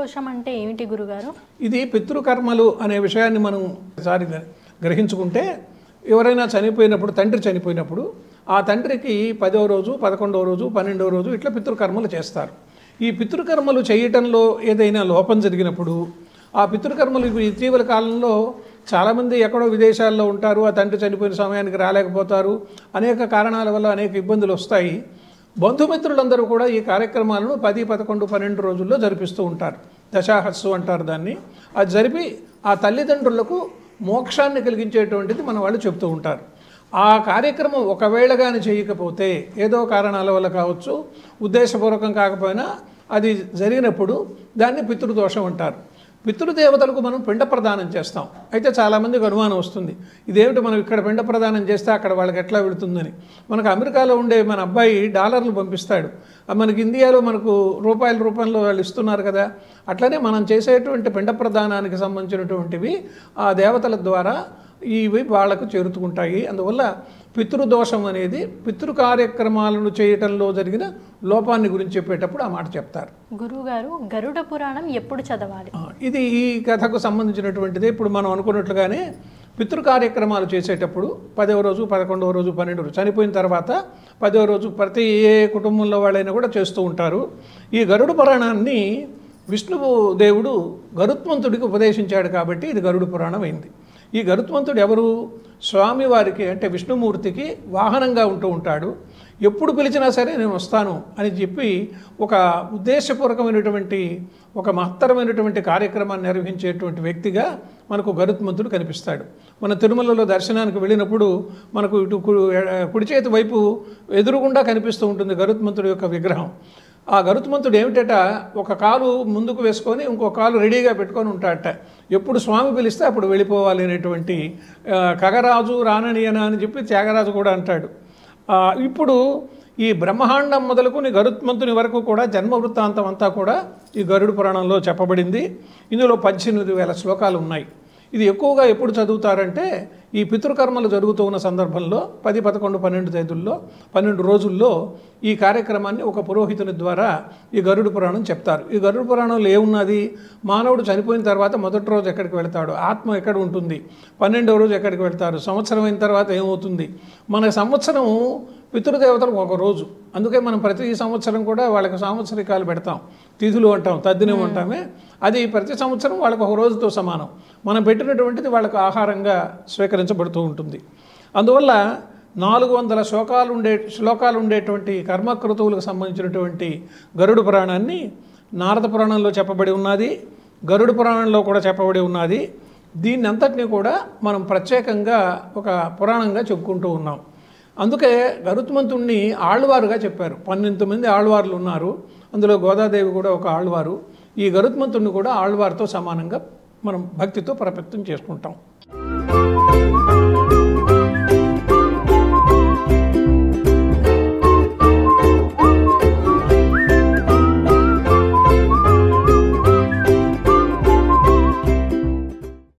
పితృదోషం అంటే ఏమిటి గురుగారు? ఇది పితృకర్మలు అనే విషయాన్ని మనం ఒకసారి గ్రహించుకుంటే, ఎవరైనా చనిపోయినప్పుడు, తండ్రి చనిపోయినప్పుడు ఆ తండ్రికి 10వ రోజు, 11వ రోజు, 12వ రోజు ఇట్లా పితృకర్మలు చేస్తారు. ఈ పితృకర్మలు చేయటంలో ఏదైనా లోపం జరిగినప్పుడు ఆ పితృకర్మలు ఇటీవల కాలంలో చాలామంది ఎక్కడో విదేశాల్లో ఉంటారు, ఆ తండ్రి చనిపోయిన సమయానికి రాలేకపోతారు, అనేక కారణాల వల్ల అనేక ఇబ్బందులు వస్తాయి. బంధుమిత్రులందరూ కూడా ఈ కార్యక్రమాలను 10, 11, 12 రోజుల్లో జరిపిస్తూ ఉంటారు. దశాహస్సు అంటారు దాన్ని. అది జరిపి ఆ తల్లిదండ్రులకు మోక్షాన్ని కలిగించేటువంటిది మన వాళ్ళు చెప్తూ ఉంటారు. ఆ కార్యక్రమం ఒకవేళ కానీ చేయకపోతే, ఏదో కారణాల వల్ల కావచ్చు, ఉద్దేశపూర్వకం కాకపోయినా అది జరిగినప్పుడు దాన్ని పితృదోషం అంటారు. పితృదేవతలకు మనం పిండ ప్రదానం చేస్తాం. అయితే చాలామందికి అనుమానం వస్తుంది, ఇదేమిటి మనం ఇక్కడ పిండ ప్రదానం చేస్తే అక్కడ వాళ్ళకి ఎట్లా వెళుతుందని. మనకు అమెరికాలో ఉండే మన అబ్బాయి డాలర్లు పంపిస్తాడు, మనకి ఇండియాలో మనకు రూపాయల రూపంలో వాళ్ళు ఇస్తున్నారు కదా. అట్లనే మనం చేసేటువంటి పిండ ప్రదానానికి సంబంధించినటువంటివి ఆ దేవతల ద్వారా ఇవి వాళ్లకు చేరుతుంటాయి. అందువల్ల పితృదోషం అనేది పితృ కార్యక్రమాలను చేయటంలో జరిగిన లోపాన్ని గురించి చెప్పేటప్పుడు ఆ మాట చెప్తారు. గురువుగారు, గరుడ పురాణం ఎప్పుడు చదవాలి? ఇది ఈ కథకు సంబంధించినటువంటిది. ఇప్పుడు మనం అనుకున్నట్లుగానే పితృ కార్యక్రమాలు చేసేటప్పుడు 10వ రోజు, 11వ రోజు, 12వ రోజు చనిపోయిన తర్వాత 10వ రోజు ప్రతి ఏ కుటుంబంలో వాళ్ళైనా కూడా చేస్తూ ఉంటారు. ఈ గరుడ పురాణాన్ని విష్ణువు దేవుడు గరుత్మంతుడికి ఉపదేశించాడు కాబట్టి ఇది గరుడ పురాణం అయింది. ఈ గరుత్మంతుడు ఎవరు? స్వామివారికి అంటే విష్ణుమూర్తికి వాహనంగా ఉంటూ ఉంటాడు. ఎప్పుడు పిలిచినా సరే నేను వస్తాను అని చెప్పి ఒక ఉద్దేశపూర్వకమైనటువంటి ఒక మహత్తరమైనటువంటి కార్యక్రమాన్ని నిర్వహించేటువంటి వ్యక్తిగా మనకు గరుత్మంతుడు కనిపిస్తాడు. మన తిరుమలలో దర్శనానికి వెళ్ళినప్పుడు మనకు ఇటు కుడి చేతి వైపు ఎదురుగుండా కనిపిస్తూ ఉంటుంది గరుత్మంతుడి యొక్క విగ్రహం. ఆ గరుత్మంతుడు ఏమిటట, ఒక కాలు ముందుకు వేసుకొని ఇంకో కాలు రెడీగా పెట్టుకొని ఉంటాడట. ఎప్పుడు స్వామి పిలిస్తే అప్పుడు వెళ్ళిపోవాలి అనేటువంటి, ఖగరాజు రాననీయన అని చెప్పి త్యాగరాజు కూడా అంటాడు. ఇప్పుడు ఈ బ్రహ్మాండం మొదలుకొని గరుత్మంతుని వరకు కూడా జన్మ వృత్తాంతం అంతా కూడా ఈ గరుడ పురాణంలో చెప్పబడింది. ఇందులో 18,000 శ్లోకాలు ఉన్నాయి. ఇది ఎక్కువగా ఎప్పుడు చదువుతారంటే ఈ పితృకర్మలు జరుగుతూ ఉన్న సందర్భంలో 10, 11, 12 తేదీల్లో 12 రోజుల్లో ఈ కార్యక్రమాన్ని ఒక పురోహితుని ద్వారా ఈ గరుడ పురాణం చెప్తారు. ఈ గరుడ పురాణంలో ఏమున్నది? మానవుడు చనిపోయిన తర్వాత మొదటి రోజు ఎక్కడికి వెళ్తాడు, ఆత్మ ఎక్కడ ఉంటుంది, 12వ రోజు ఎక్కడికి వెళ్తారు, సంవత్సరం అయిన తర్వాత ఏమవుతుంది. మన సంవత్సరం పితృదేవతలకు ఒక రోజు, అందుకే మనం ప్రతి సంవత్సరం కూడా వాళ్ళకి సంవత్సరికాలు పెడతాం, తిథులు అంటాం, తద్దినం అంటామే. అది ప్రతి సంవత్సరం వాళ్ళకు ఒక రోజుతో సమానం. మనం పెట్టినటువంటిది వాళ్ళకు ఆహారంగా స్వీకరించబడుతూ ఉంటుంది. అందువల్ల 400 శ్లోకాలు ఉండేటువంటి కర్మక్రతువులకు సంబంధించినటువంటి గరుడ పురాణాన్ని నారద పురాణంలో చెప్పబడి ఉన్నది, గరుడ పురాణంలో కూడా చెప్పబడి ఉన్నది. దీన్ని అంతటినీ కూడా మనం ప్రత్యేకంగా ఒక పురాణంగా చెప్పుకుంటూ ఉన్నాం. అందుకే గరుత్మంతుణ్ణి ఆళ్వారుగా చెప్పారు. 12 మంది ఆళ్వార్లు ఉన్నారు, అందులో గోదాదేవి కూడా ఒక ఆళ్వారు. ఈ గరుత్మంతుణ్ణి కూడా ఆళ్వారితో సమానంగా మనం భక్తితో ప్రపత్తం చేసుకుంటాం.